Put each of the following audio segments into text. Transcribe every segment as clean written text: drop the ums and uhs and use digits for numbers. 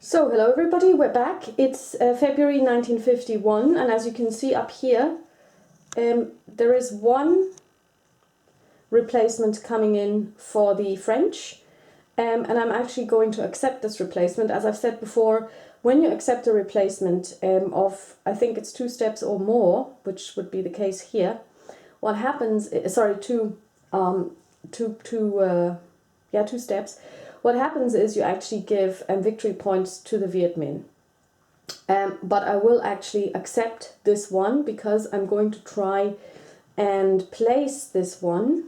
So, hello everybody, we're back. It's February 1951, and as you can see up here, there is one replacement coming in for the French, and I'm actually going to accept this replacement. As I've said before, when you accept a replacement of, I think it's 2 steps or more, which would be the case here, what happens, two steps. What happens is you actually give victory points to the Viet Minh. But I will actually accept this one because I'm going to try and place this one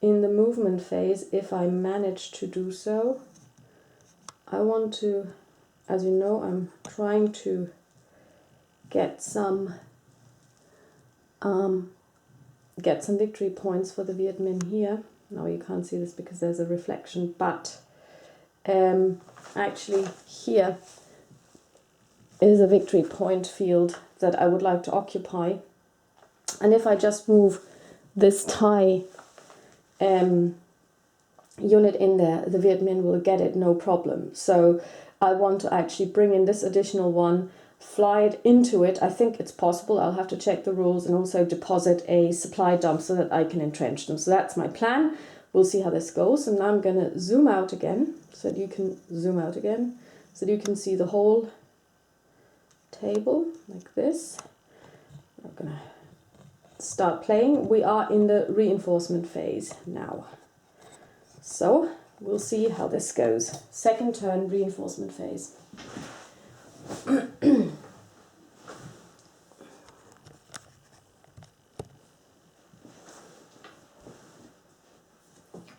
in the movement phase if I manage to do so. I want to, as you know, I'm trying to get some victory points for the Viet Minh here. Now you can't see this because there's a reflection, but actually here is a victory point field that I would like to occupy. And if I just move this Thai unit in there, the Viet Minh will get it, no problem. So I want to actually bring in this additional one, fly it into it. I think it's possible. I'll have to check the rules, and also deposit a supply dump so that I can entrench them. So that's my plan. We'll see how this goes. And now I'm going to zoom out again so that you can so that you can see the whole table like this. I'm going to start playing. We are in the reinforcement phase now. So we'll see how this goes. Second turn, reinforcement phase.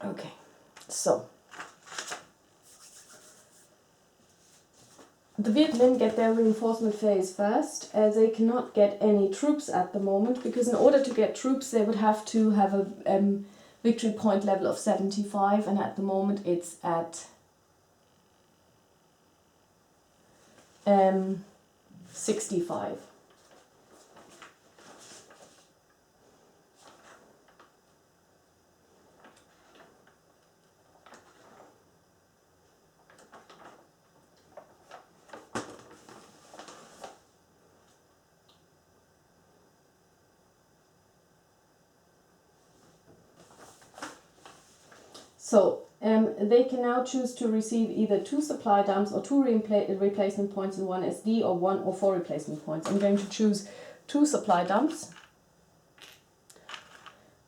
Okay, so the Viet Minh get their reinforcement phase first, as they cannot get any troops at the moment, because in order to get troops they would have to have a victory point level of 75, and at the moment it's at 65. So they can now choose to receive either 2 supply dumps or 2 replacement points in 1 SD, or 1 or 4 replacement points. I'm going to choose 2 supply dumps,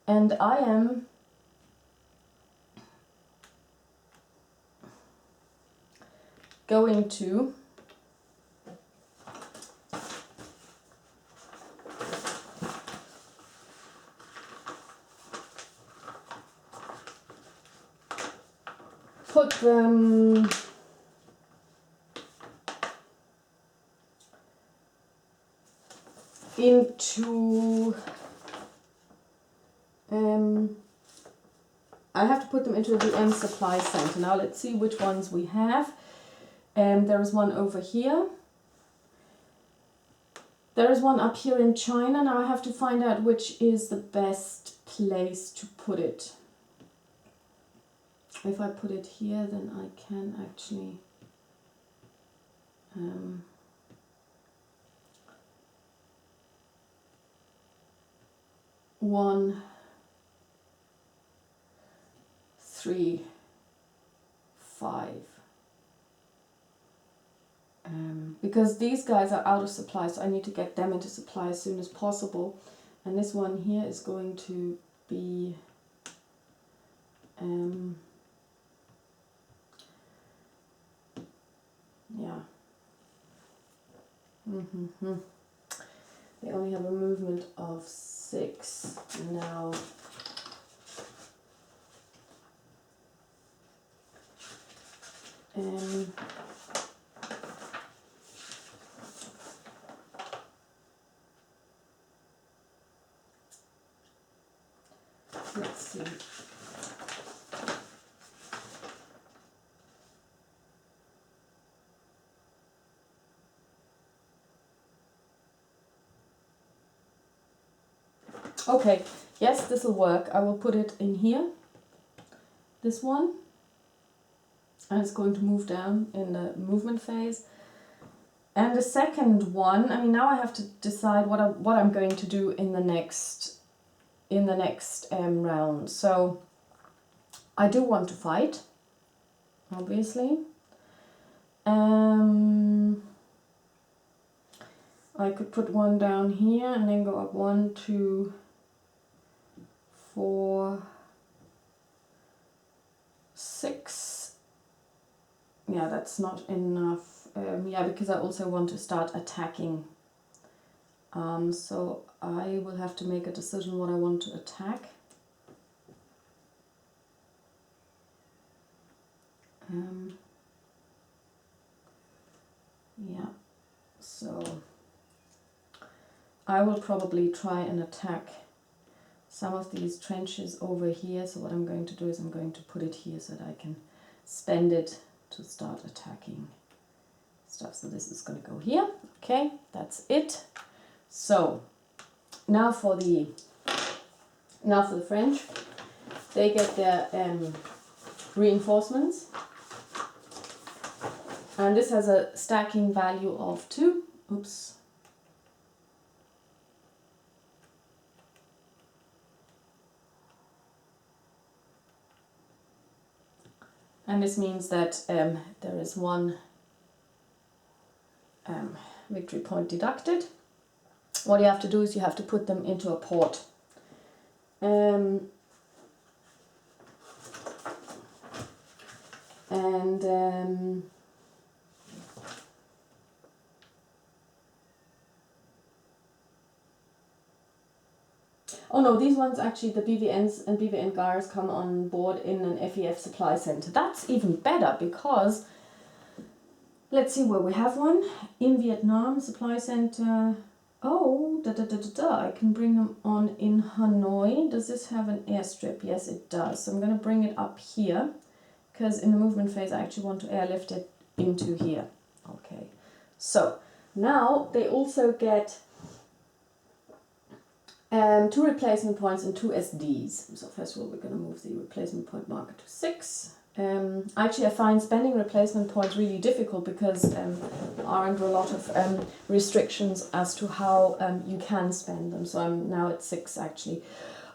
and I am going to put them into I have to put them into the M supply center. Now let's see which ones we have. There is one over here. There is one up here in China. Now I have to find out which is the best place to put it. If I put it here, then I can actually one, 3, 5. Because these guys are out of supply, so I need to get them into supply as soon as possible. And this one here is going to be yeah. They only have a movement of 6 now. Let's see. Okay, yes, this will work. I will put it in here. This one. and it's going to move down in the movement phase. And the second one, I mean, now I have to decide what I'm going to do in the next round. So I do want to fight, obviously. I could put one down here and then go up 1, 2, 4, 6. Yeah, that's not enough. Yeah, because I also want to start attacking. So I will have to make a decision what I want to attack. Yeah, so I will probably try and attack some of these trenches over here. So what I'm going to do is I'm going to put it here so that I can spend it to start attacking stuff. So this is going to go here. Okay, that's it. So now for the French, they get their reinforcements, and this has a stacking value of 2. Oops. And this means that there is 1 victory point deducted. What you have to do is you have to put them into a port. Oh no, these ones actually, the BVNs and BVN guards come on board in an FEF supply center. That's even better because, let's see where we have one. In Vietnam, supply center. Oh, I can bring them on in Hanoi. Does this have an airstrip? Yes, it does. So I'm going to bring it up here because in the movement phase I actually want to airlift it into here. Okay, so now they also get 2 replacement points and 2 SDs. So first of all, we're going to move the replacement point marker to 6. Actually, I find spending replacement points really difficult because there are under a lot of restrictions as to how you can spend them. So I'm now at 6 actually.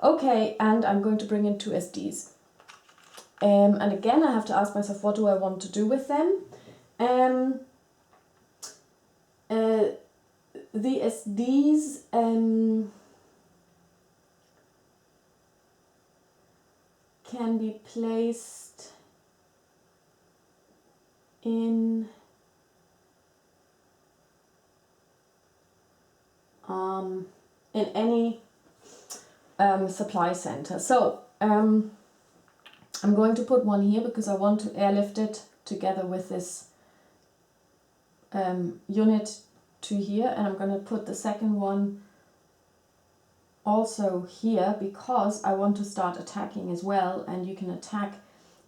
Okay, and I'm going to bring in 2 SDs. And again, I have to ask myself, what do I want to do with them? The SDs... can be placed in any supply center. So I'm going to put one here because I want to airlift it together with this unit to here, and I'm going to put the second one also here because I want to start attacking as well, and you can attack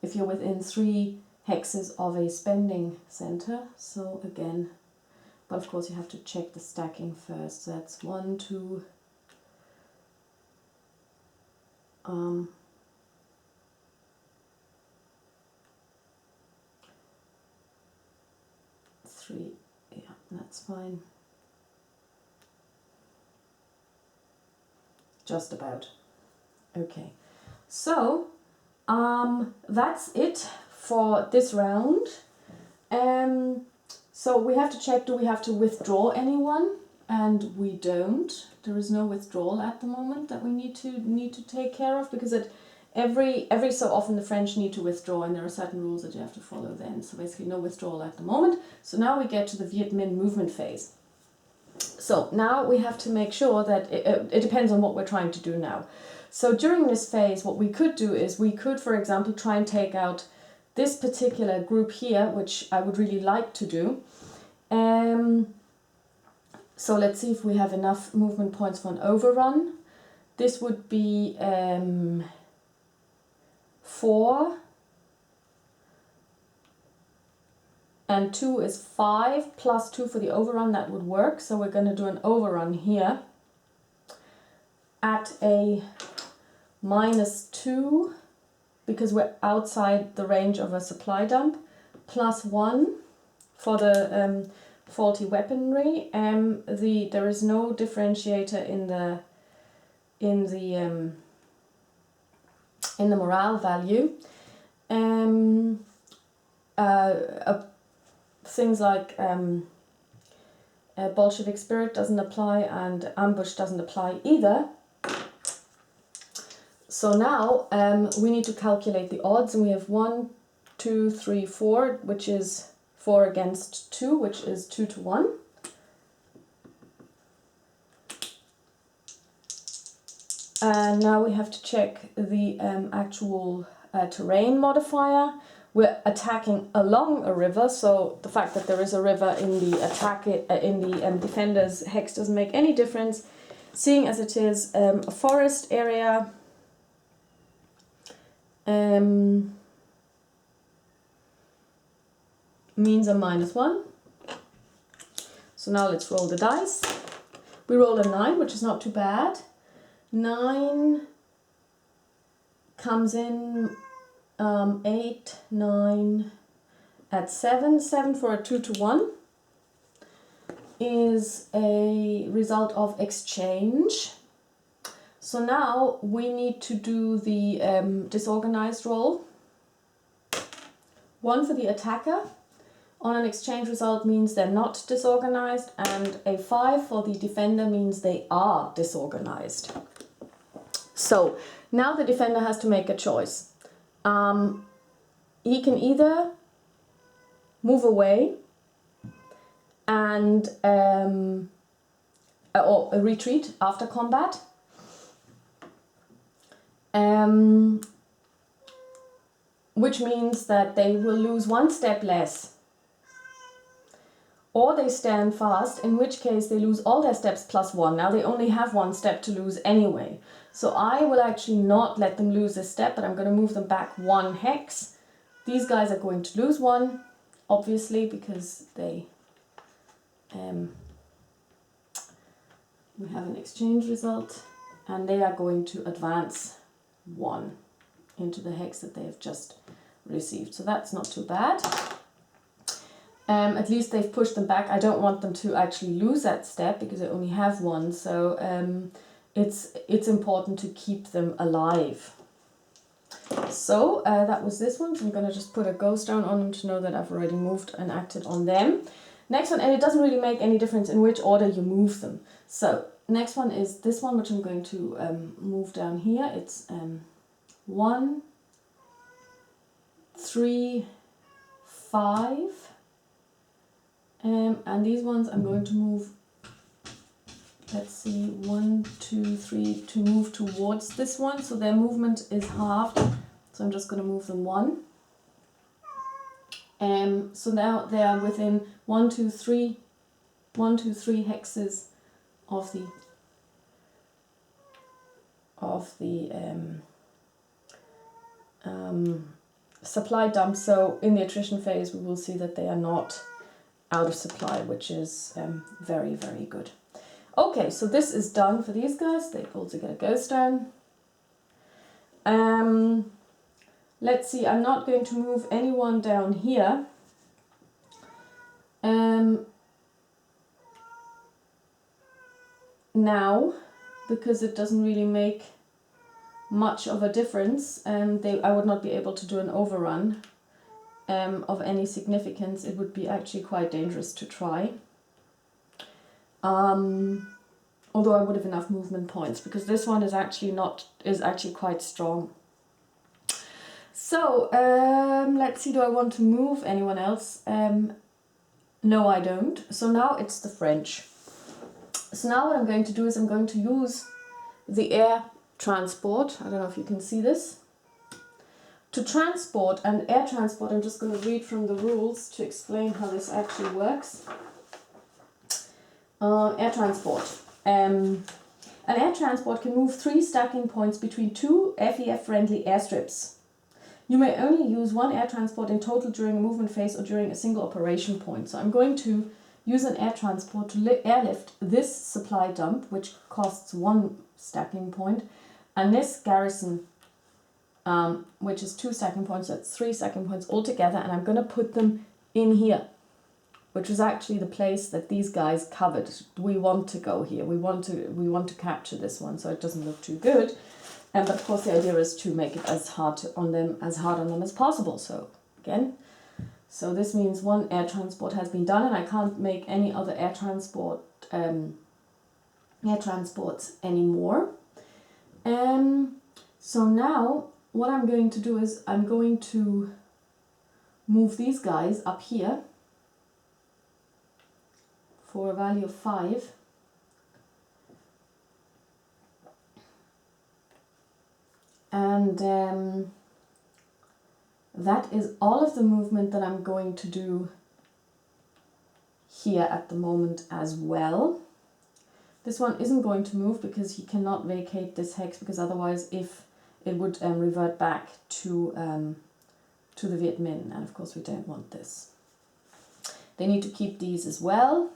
if you're within 3 hexes of a spending center. So again, but of course you have to check the stacking first. So that's 1, 2, 3. Yeah, that's fine. Just about. Okay, so that's it for this round. So we have to check, do we have to withdraw anyone? And we don't. There is no withdrawal at the moment that we need to take care of, because every so often the French need to withdraw, and there are certain rules that you have to follow then. So basically no withdrawal at the moment. So now we get to the Viet Minh movement phase. So now we have to make sure that it depends on what we're trying to do now. So during this phase, what we could do is we could, for example, try and take out this particular group here, which I would really like to do. So let's see if we have enough movement points for an overrun. This would be 4. And 2 is 5, plus 2 for the overrun, that would work. So we're going to do an overrun here at a -2, because we're outside the range of a supply dump. +1 for the faulty weaponry. There is no differentiator in the morale value. Things like Bolshevik spirit doesn't apply, and ambush doesn't apply either. So now we need to calculate the odds, and we have 1, 2, 3, 4, which is 4 against 2, which is 2 to 1. And now we have to check the actual terrain modifier. We're attacking along a river, so the fact that there is a river in the defender's hex doesn't make any difference, seeing as it is a forest area. Means a -1. So now let's roll the dice. We roll a 9, which is not too bad. 9 comes in 8, 9 at 7. 7 for a 2 to 1 is a result of exchange. So now we need to do the disorganized roll. 1 for the attacker on an exchange result means they're not disorganized, and a 5 for the defender means they are disorganized. So now the defender has to make a choice. He can either move away and or retreat after combat, which means that they will lose 1 step less, or they stand fast, in which case they lose all their steps +1. Now they only have 1 step to lose anyway. So I will actually not let them lose a step, but I'm going to move them back 1 hex. These guys are going to lose 1, obviously, because they we have an exchange result, and they are going to advance 1 into the hex that they have just received. So that's not too bad. At least they've pushed them back. I don't want them to actually lose that step because I only have 1. So it's important to keep them alive. So that was this one. So I'm going to just put a ghost down on them to know that I've already moved and acted on them. Next one, and it doesn't really make any difference in which order you move them. So next one is this one, which I'm going to move down here. It's 1, 3, 5. And these ones I'm going to move, let's see, 1, 2, 3, to move towards this one. So their movement is halved. So I'm just going to move them 1. So now they are within 1, 2, 3 hexes of the supply dump. So in the attrition phase, we will see that they are not out of supply, which is very, very good. Okay, so this is done for these guys. They also get a ghost down. Let's see, I'm not going to move anyone down here. Now, because it doesn't really make much of a difference, I would not be able to do an overrun of any significance. It would be actually quite dangerous to try. Although I would have enough movement points, because this one is actually quite strong. So let's see, do I want to move anyone else? No, I don't. So now it's the French. So now what I'm going to do is I'm going to use the air transport. I don't know if you can see this. To transport and air transport, I'm just going to read from the rules to explain how this actually works. Air transport. An air transport can move 3 stacking points between 2 FEF-friendly airstrips. You may only use 1 air transport in total during a movement phase or during a single operation point. So I'm going to use an air transport to airlift this supply dump, which costs 1 stacking point, and this garrison which is 2 stacking points, so that's 3 stacking points altogether, and I'm going to put them in here, which was actually the place that these guys covered. We want to go here. We want to capture this one, so it doesn't look too good. But of course, the idea is to make it as hard on them as possible. So again, so this means one air transport has been done, and I can't make any other air transports anymore. So now what I'm going to do is I'm going to move these guys up here for a value of 5. And that is all of the movement that I'm going to do here at the moment as well. This one isn't going to move because he cannot vacate this hex, because otherwise if it would revert back to the Viet Minh, and of course we don't want this. They need to keep these as well.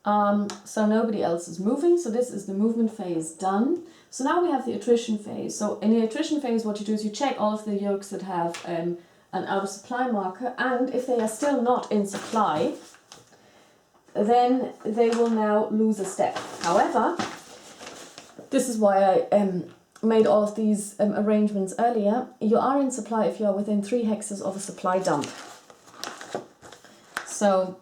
So nobody else is moving, so this is the movement phase done. So now we have the attrition phase. So in the attrition phase, what you do is you check all of the yolks that have an out of supply marker, and if they are still not in supply, then they will now lose a step. However, this is why I made all of these arrangements earlier. You are in supply if you are within 3 hexes of a supply dump. So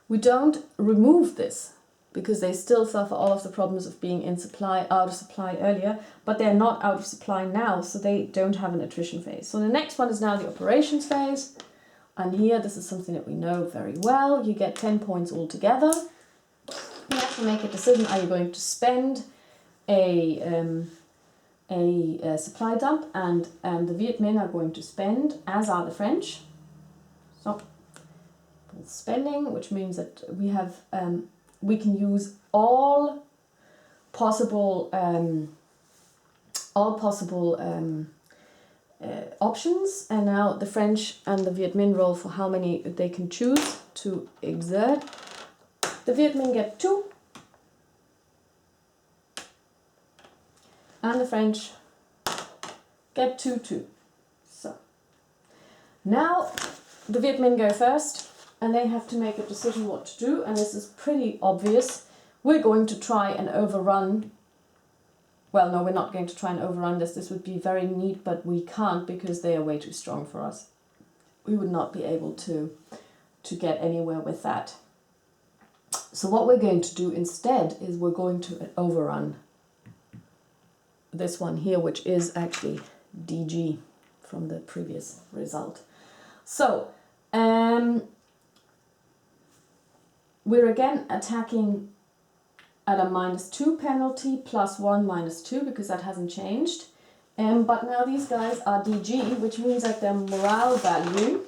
we don't remove this because they still suffer all of the problems of being in supply, out of supply earlier, but they're not out of supply now, so they don't have an attrition phase. So the next one is now the operations phase. And here, this is something that we know very well. You get 10 points altogether. You have to make a decision. Are you going to spend a supply dump? And the Viet Minh are going to spend, as are the French. So spending, which means that we have we can use all possible options, and now the French and the Viet Minh roll for how many they can choose to exert. The Viet Minh get 2, and the French get 2 too. So now the Viet Minh go first, and they have to make a decision what to do, and this is pretty obvious. We're going to try and overrun. Well, no, we're not going to try and overrun this. This would be very neat, but we can't because they are way too strong for us. We would not be able to get anywhere with that. So what we're going to do instead is we're going to overrun this one here, which is actually DG from the previous result. So we're again attacking at a -2 penalty, +1, -2, because that hasn't changed. But now these guys are DG, which means that their morale value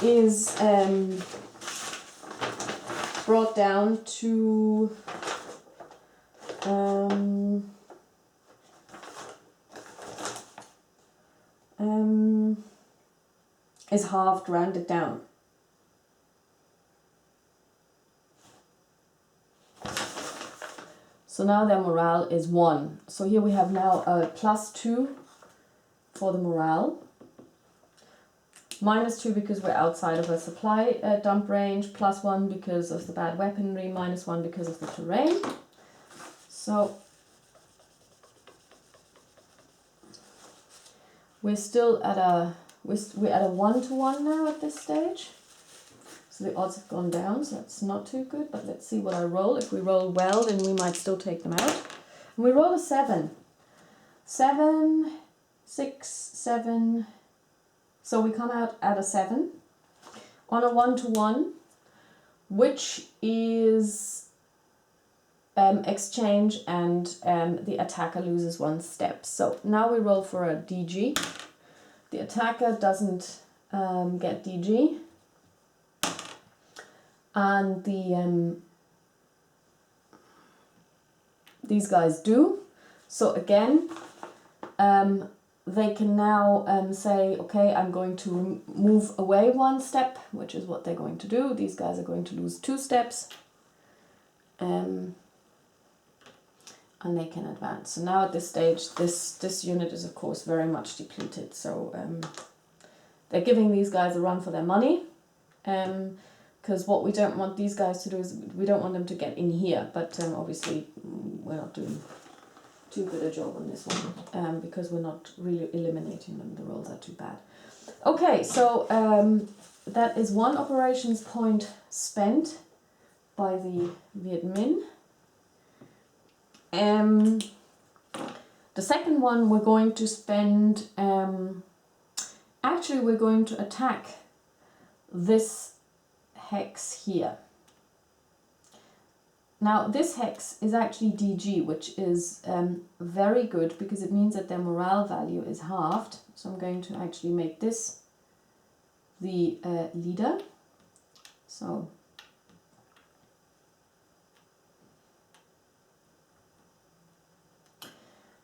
is brought down to is halved, rounded down. So now their morale is 1. So here we have now a +2 for the morale. -2 because we're outside of a supply dump range. +1 because of the bad weaponry. -1 because of the terrain. So we're still at we're at a 1-to-1 now at this stage. So the odds have gone down, so that's not too good, but let's see what I roll. If we roll well, then we might still take them out. And we roll a 7. 7, 6, 7. So we come out at a 7 on a 1-to-1, which is exchange, and the attacker loses 1 step. So now we roll for a DG. The attacker doesn't get DG. And these guys do. So again, they can now say, okay, I'm going to move away 1 step, which is what they're going to do. These guys are going to lose 2 steps. and they can advance. So now at this stage, this unit is of course very much depleted. So they're giving these guys a run for their money, because what we don't want these guys to do is we don't want them to get in here. But obviously we're not doing too good a job on this one, because we're not really eliminating them. The rolls are too bad. Okay, so that is one operations point spent by the Viet Minh. The second one we're going to spend, actually we're going to attack this hex here. Now this hex is actually DG, which is very good because it means that their morale value is halved. So I'm going to actually make this the leader. So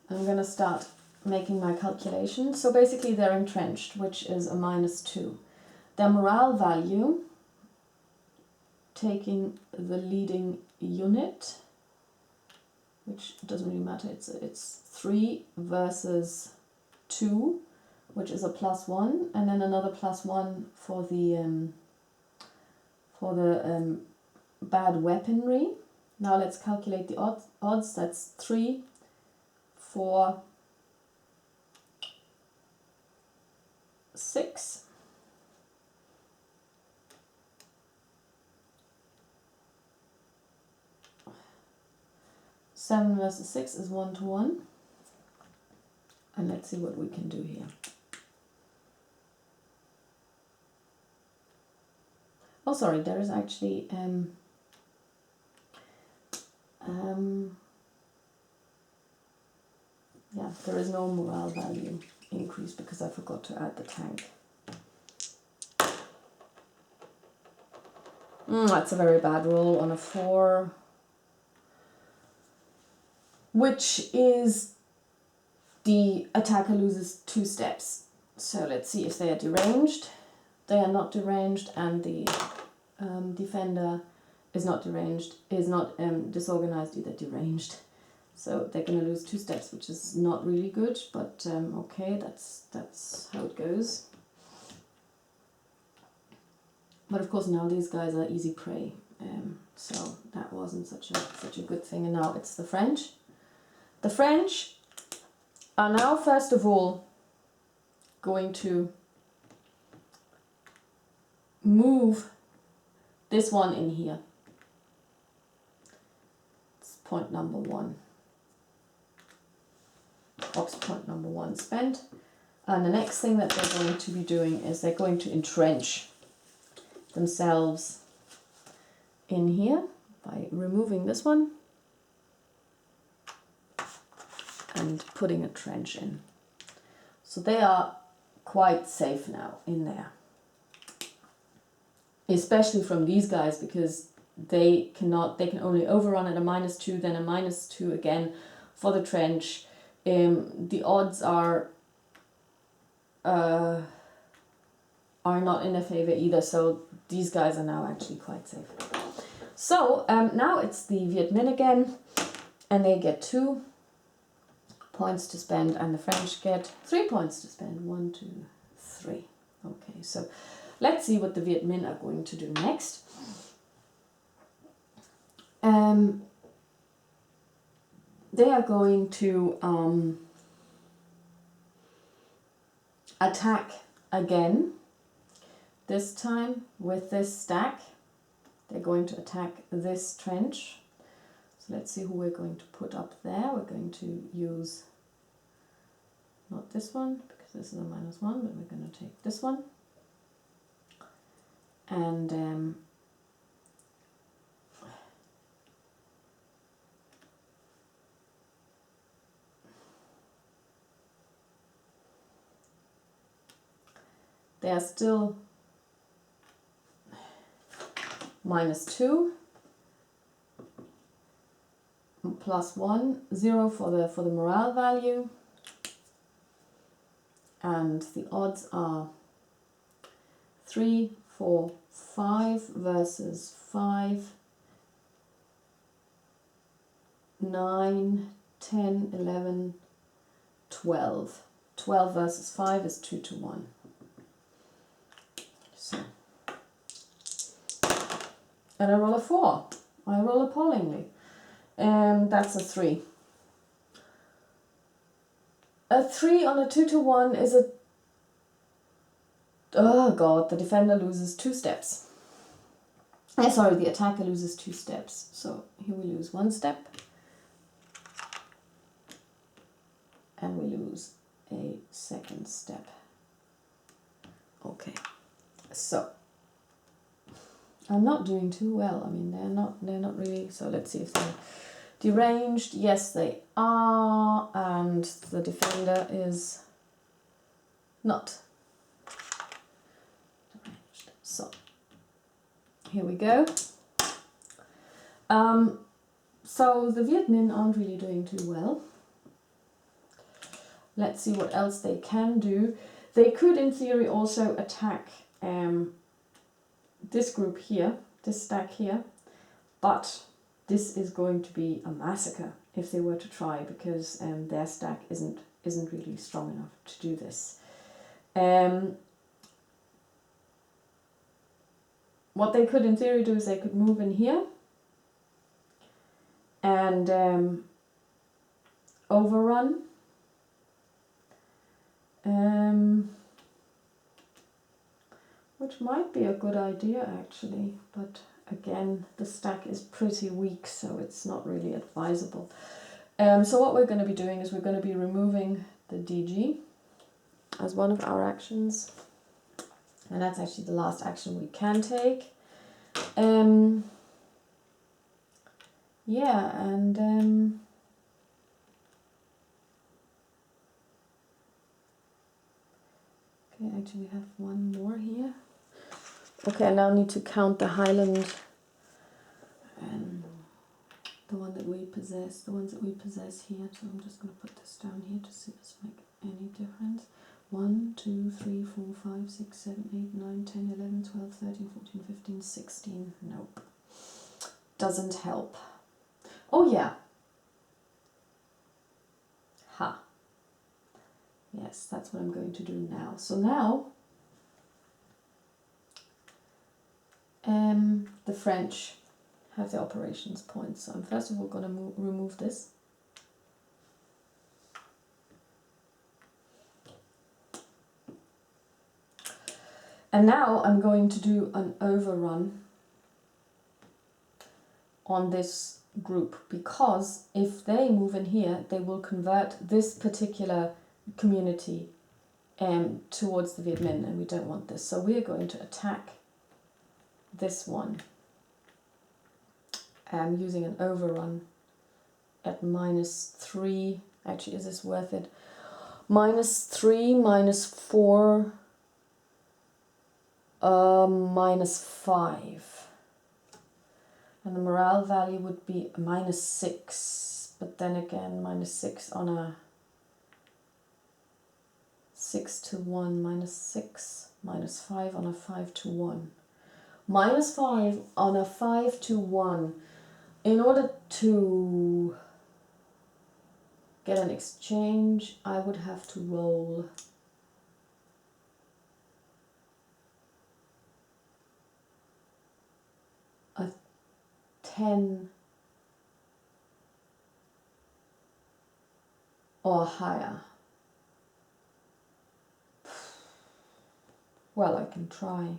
I'm going to start making my calculations. So basically they're entrenched, which is a -2. Their morale value, taking the leading unit, which doesn't really matter, it's 3 versus 2, which is a +1, and then another +1 for the bad weaponry. Now let's calculate the odds. That's 3, 4, 6. 7 versus 6 is 1-1. And let's see what we can do here. Oh, sorry, there is actually yeah, there is no morale value increase because I forgot to add the tank. That's a very bad roll on a 4, which is the attacker loses 2 steps. So let's see if they are deranged. They are not deranged, and the defender is not deranged, is not disorganized, either deranged. So they're going to lose 2 steps, which is not really good, but okay, that's how it goes. But of course now these guys are easy prey, so that wasn't such a good thing. And now it's the French. The French are now first of all going to move this one in here. It's point number 1. Ops point number 1 spent. And the next thing that they're going to be doing is they're going to entrench themselves in here by removing this one and putting a trench in. So they are quite safe now in there, especially from these guys, because they can only overrun at a -2, then a -2 again for the trench. The odds are not in their favor either, so these guys are now actually quite safe. So now it's the Viet Minh again, and they get 2 points to spend, and the French get 3 points to spend. 1, 2, 3. Okay, so let's see what the Viet Minh are going to do next. They are going to attack again. This time with this stack, they're going to attack this trench. So let's see who we're going to put up there. We're going to use not this one, because this is a -1, but we're going to take this one. And they are still -2, +1, 0 for the morale value, and the odds are 3, 4, 5 versus 5, 9, 10, 11, 12. 12 versus 5 is 2 to 1. So, and I roll a 4. I roll appallingly. That's a 3. A 3 on a 2 to 1 is a... Oh god, the defender loses 2 steps. Sorry, the attacker loses 2 steps. So here we lose 1 step. And we lose a 2nd step. Okay, so I'm not doing too well. I mean, they're not really. So let's see if they're deranged. Yes, they are, and the defender is not deranged. So here we go. So the Viet Minh aren't really doing too well. Let's see what else they can do. They could, in theory, also attack this group here, this stack here, but this is going to be a massacre if they were to try, because their stack isn't really strong enough to do this. What they could, in theory, do is they could move in here and overrun. Which might be a good idea actually, but again the stack is pretty weak, so it's not really advisable. So what we're going to be doing is we're going to be removing the DG as one of our actions, and that's actually the last action we can take. Yeah, and okay, actually we have one more here. Okay, I now need to count the Highland, the one that we possess, the ones that we possess here. So I'm just going to put this down here to see if this makes any difference. 1, 2, 3, 4, 5, 6, 7, 8, 9, 10, 11, 12, 13, 14, 15, 16. Nope. Doesn't help. Oh yeah. Ha. Yes, that's what I'm going to do now. So now the French have the operations points. So I'm first of all going to remove this. And now I'm going to do an overrun on this group, because if they move in here, they will convert this particular community towards the Viet Minh, and we don't want this. So we're going to attack this one using an overrun at -3. Actually, is this worth it? -3, -4, -5. And the morale value would be -6. But then again, -6 on a 6 to 1, -6, -5 on a 5 to 1. -5 on a 5 to 1. In order to get an exchange, I would have to roll a 10 or higher. Well, I can try.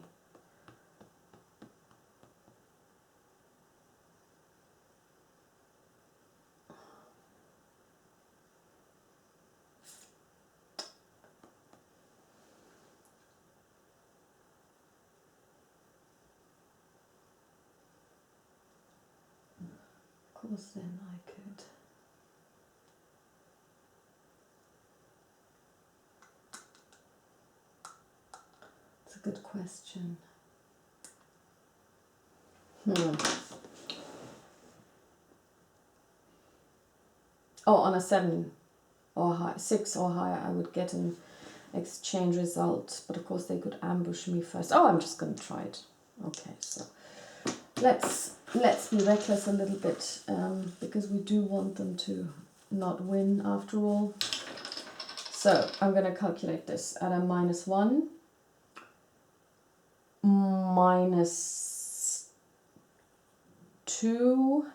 Of course, then I could. It's a good question. Oh, on a 7 or high, 6 or higher, I would get an exchange result. But of course, they could ambush me first. Oh, I'm just going to try it. Okay, so let's be reckless a little bit, because we do want them to not win after all. So I'm going to calculate this at a -1, -2.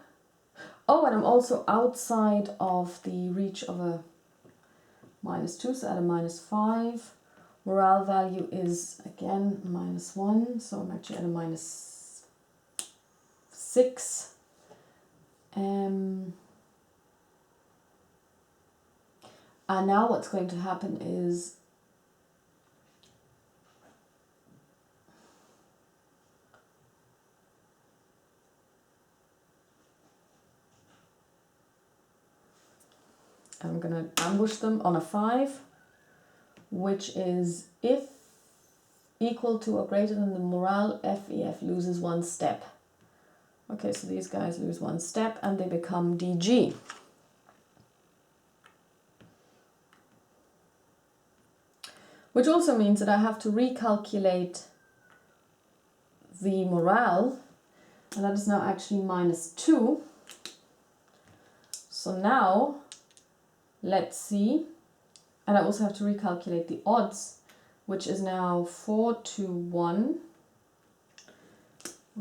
Oh, and I'm also outside of the reach of a -2, so at a -5. Morale value is again -1, so I'm actually at a -6. And now what's going to happen is I'm going to ambush them on a 5, which is if equal to or greater than the morale, FEF loses 1 step. Okay, so these guys lose 1 step and they become DG. Which also means that I have to recalculate the morale, and that is now actually -2. So now, let's see, and I also have to recalculate the odds, which is now 4 to 1.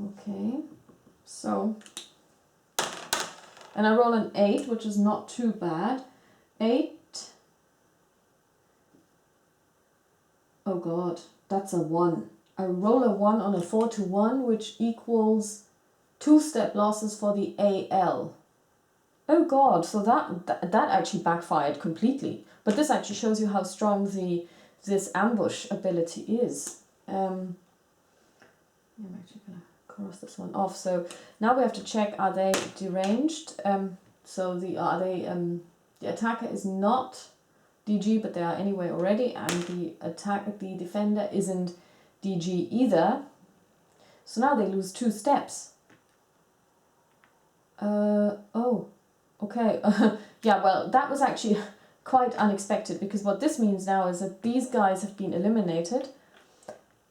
Okay, so, and I roll an 8, which is not too bad. 8. Oh god, that's a 1. I roll a 1 on a 4 to 1, which equals 2 step losses for the AL. Oh god, so that actually backfired completely. But this actually shows you how strong this ambush ability is. I'm actually going to cross this one off. So now we have to check, are they deranged? So the attacker is not DG, but they are anyway already, and the defender isn't DG either. So now they lose 2 steps. Oh, okay. Yeah, well, that was actually quite unexpected, because what this means now is that these guys have been eliminated,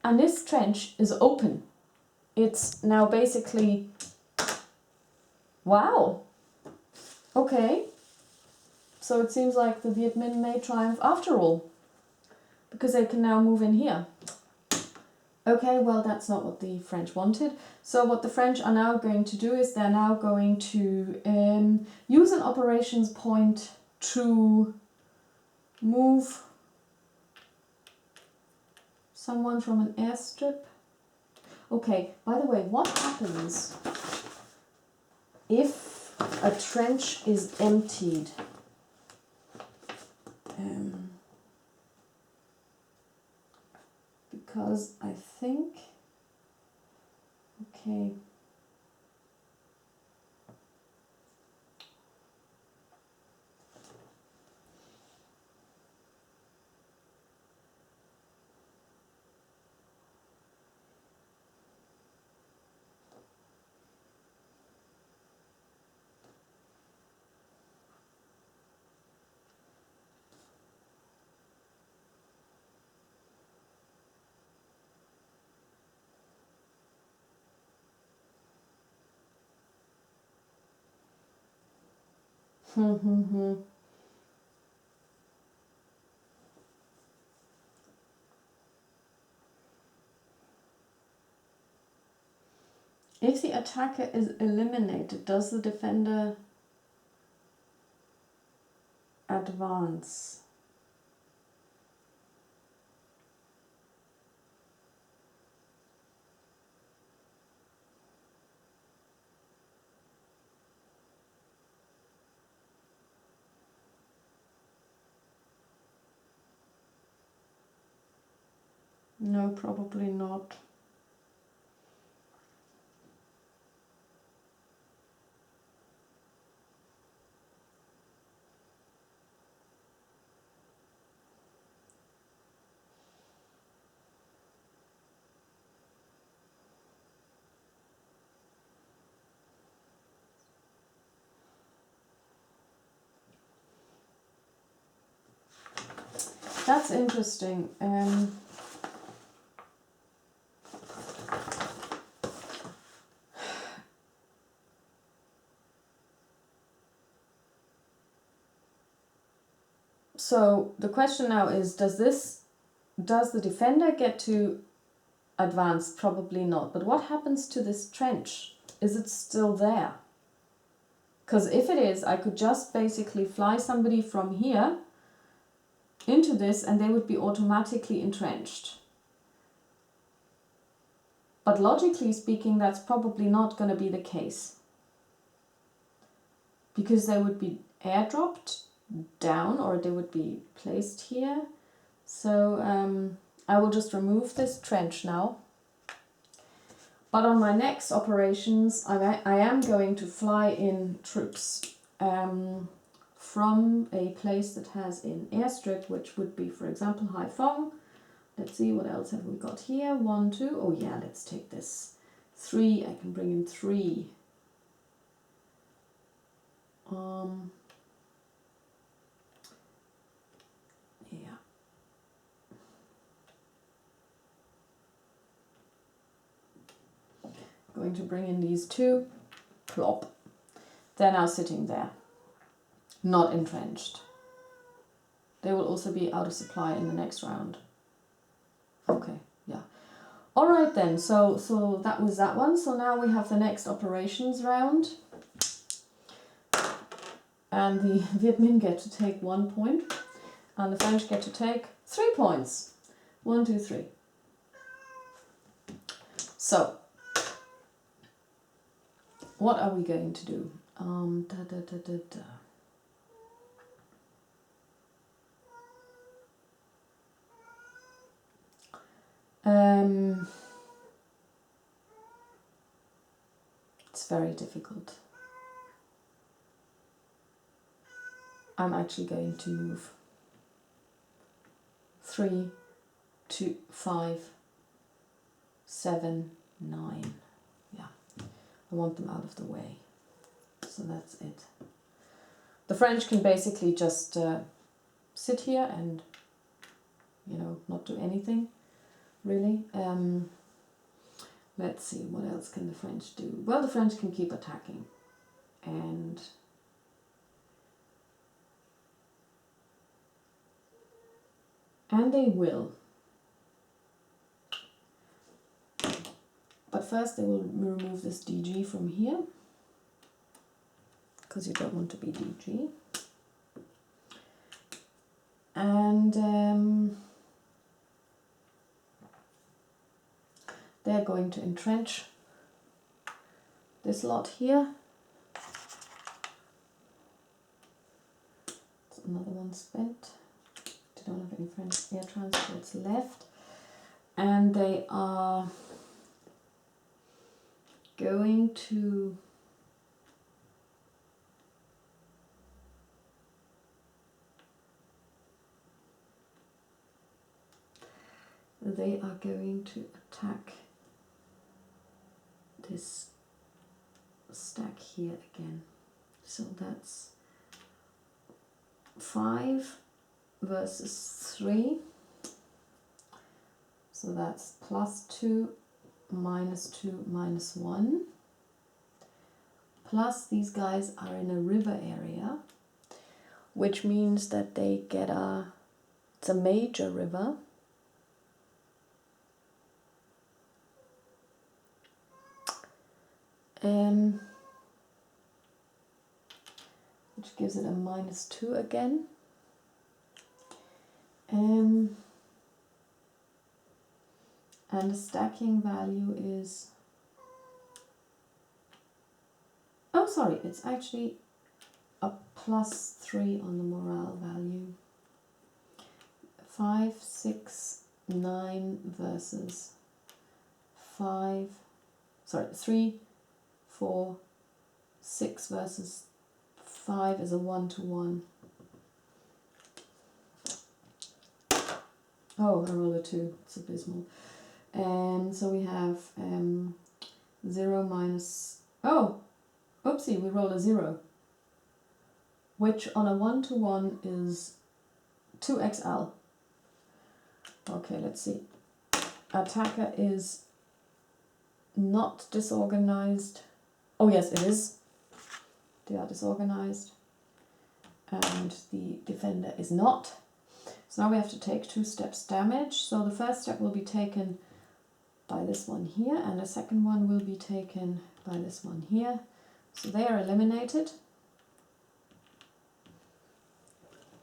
and this trench is open. It's now basically, wow. Okay. So it seems like the Viet Minh may triumph after all, because they can now move in here. Okay, well, that's not what the French wanted. So what the French are now going to do is they're now going to use an operations point to move someone from an airstrip. Okay, by the way, what happens if a trench is emptied? Because I think, okay, if the attacker is eliminated, does the defender advance? No, probably not. That's interesting. So the question now is, does the defender get to advance? Probably not. But what happens to this trench? Is it still there? Because if it is, I could just basically fly somebody from here into this and they would be automatically entrenched. But logically speaking, that's probably not going to be the case, because they would be airdropped down, or they would be placed here. So I will just remove this trench now. But on my next operations, I am going to fly in troops from a place that has an airstrip, which would be, for example, Haiphong. Let's see, what else have we got here? 1, 2. Oh yeah, let's take this. 3, I can bring in 3. Yeah. Going to bring in these 2. Plop. They're now sitting there, not entrenched. They will also be out of supply in the next round. Okay, yeah. All right then, so that was that one. So now we have the next operations round. And the Viet Minh get to take 1 point. And the French get to take 3 points. 1, 2, 3. So, what are we going to do? It's very difficult. I'm actually going to move 3, 2, 5, 7, 9. Yeah, I want them out of the way. So that's it. The French can basically just sit here and, you know, not do anything, really. Let's see, what else can the French do? Well, the French can keep attacking. And they will. But first they will remove this DG from here, because you don't want to be DG. And they're going to entrench this lot here. It's another one spent. They don't have any French air transports left. And they are going to attack this stack here again. So that's 5 versus 3. So that's +2, -2, -1. Plus these guys are in a river area, which means that they get it's a major river. Which gives it a -2 again. And the stacking value is, oh sorry, it's actually a +3 on the morale value. 5, 6, 9 versus 5, sorry, 3, 4, 6 versus 5 is a 1-to-1. Oh, I rolled a 2, it's abysmal. So we have 0 minus, oh, oopsie, we rolled a 0, which on a 1-to-1 is 2xl. Okay, let's see. Attacker is not disorganized. Oh yes, it is. They are disorganized. and the defender is not. So now we have to take 2 steps damage. So the first step will be taken by this one here, and the second one will be taken by this one here. So they are eliminated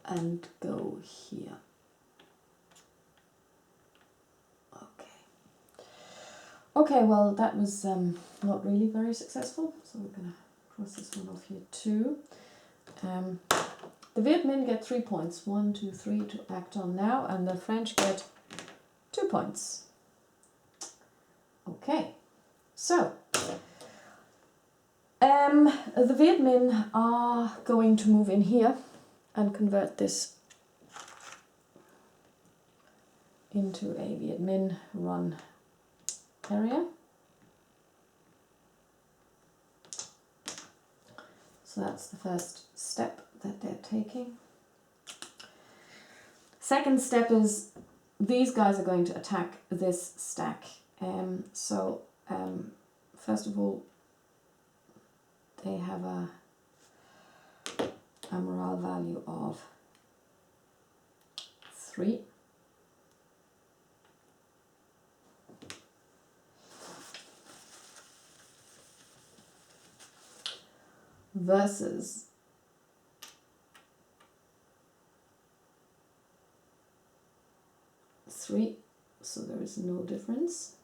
and go here. Okay, well that was not really very successful, so we're going to cross this one off here too. The Viet Minh get 3 points, 1, 2, 3 to act on now, and the French get 2 points. Okay, so the Viet Minh are going to move in here and convert this into a Viet Minh run area. So that's the first step that they're taking. Second step is these guys are going to attack this stack. First of all, they have a morale value of 3. Versus three, so there is no difference.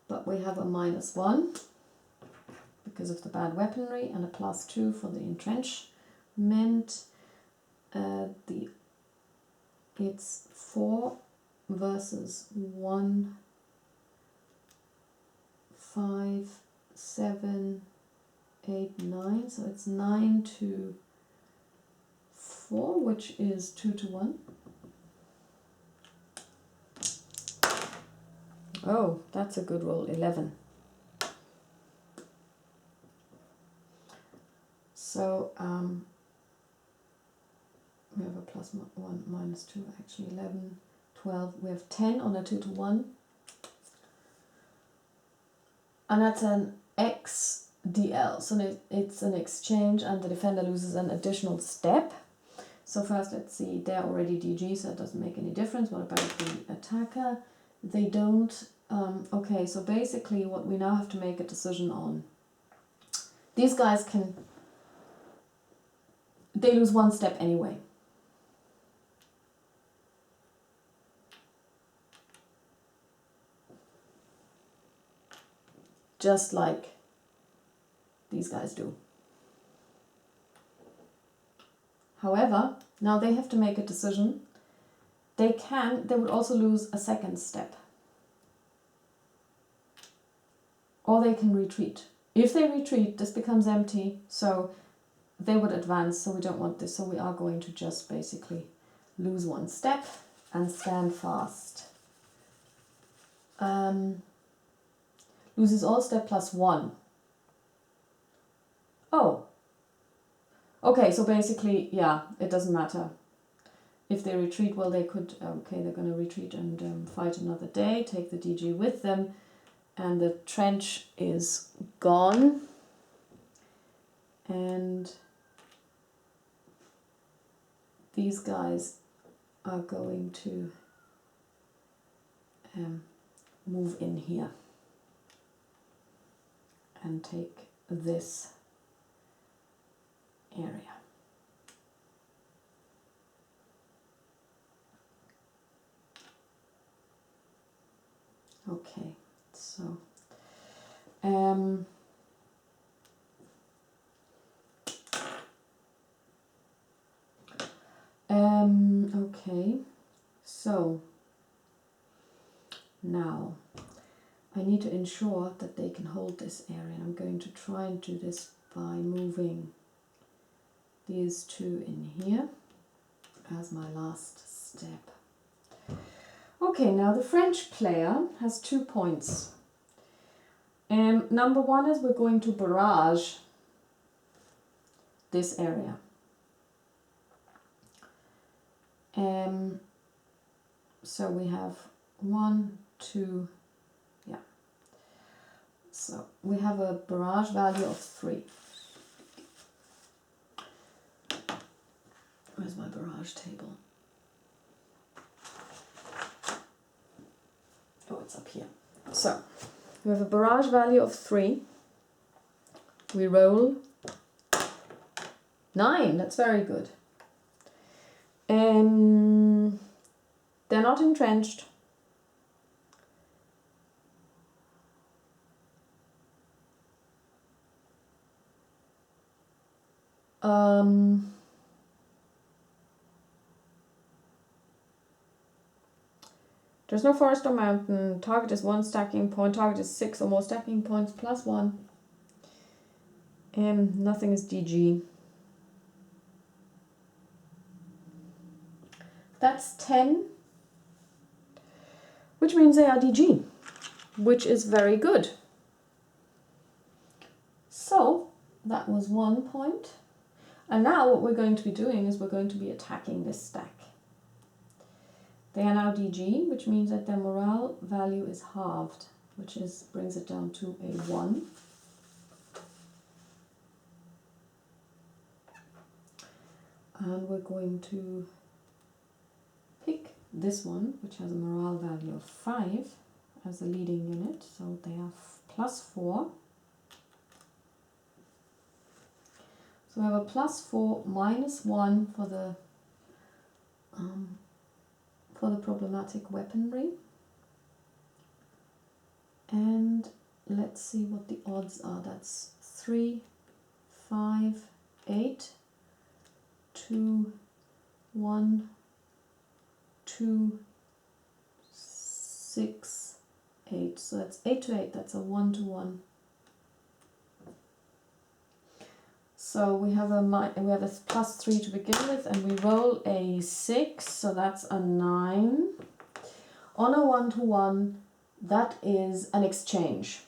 But we have a -1 because of the bad weaponry and a +2 for the entrenchment. It's 4 versus 1, 5, 7, 8, 9. So it's 9 to 4, which is 2 to 1. Oh, that's a good roll, 11. So we have a +1, -2, actually 11, 12. We have 10 on a 2 to 1. And that's an XDL, so it's an exchange and the defender loses an additional step. So first let's see, they're already DG, so it doesn't make any difference. What about the attacker? They don't. Okay, so basically what we now have to make a decision on. These guys they lose 1 step anyway. Just like these guys do. However, now they have to make a decision. They would also lose a 2nd step. Or they can retreat. If they retreat, this becomes empty, so they would advance, so we don't want this, so we are going to just basically lose 1 step and stand fast. Loses all step +1. Oh. Okay, so basically, yeah, it doesn't matter. If they retreat, well, they could, okay, they're going to retreat and fight another day, take the DG with them, and the trench is gone. And these guys are going to move in here and take this area. Okay, so okay, so now I need to ensure that they can hold this area. I'm going to try and do this by moving these 2 in here as my last step. Okay, now the French player has 2 points. Number 1 is we're going to barrage this area. So we have 1, 2, yeah. So we have a barrage value of 3. Where's my barrage table? Oh, it's up here. So, we have a barrage value of 3. We roll 9. That's very good. They're not entrenched. There's no forest or mountain. Target is 1 stacking point. Target is 6 or more stacking points plus 1. Nothing is DG. That's 10, which means they are DG, which is very good. So that was 1 point. And now what we're going to be doing is we're going to be attacking this stack. They are now DG, which means that their morale value is halved, which brings it down to a 1. And we're going to pick this one, which has a morale value of 5 as the leading unit. So they have +4. So we have a +4 -1 for the problematic weaponry. And let's see what the odds are. That's 3, 5, 8, 2, 1, 2, 6, 8. So that's 8 to 8. That's a 1 to 1. So we have a +3 to begin with, and we roll a 6, so that's a 9. On a 1 to 1, that is an exchange.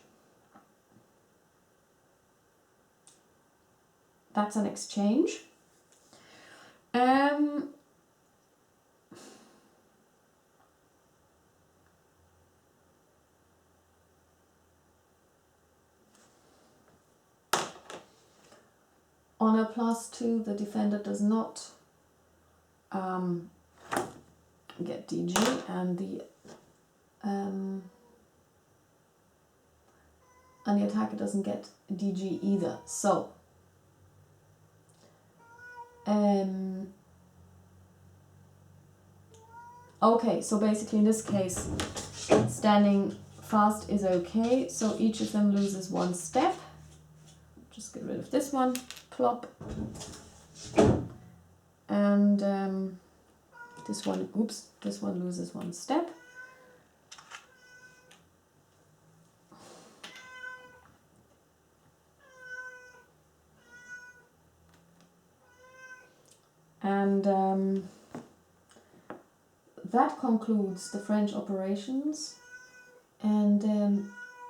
That's an exchange. On a +2, the defender does not get DG, and the attacker doesn't get DG either. So okay, so basically in this case, standing fast is okay. So each of them loses 1 step. Just get rid of this one. Plop. And this one loses 1 step. And that concludes the French operations. And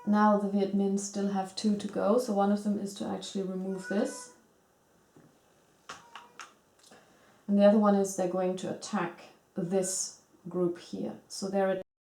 now the Viet Minh still have 2 to go. So one of them is to actually remove this. And the other one is they're going to attack this group here. So they're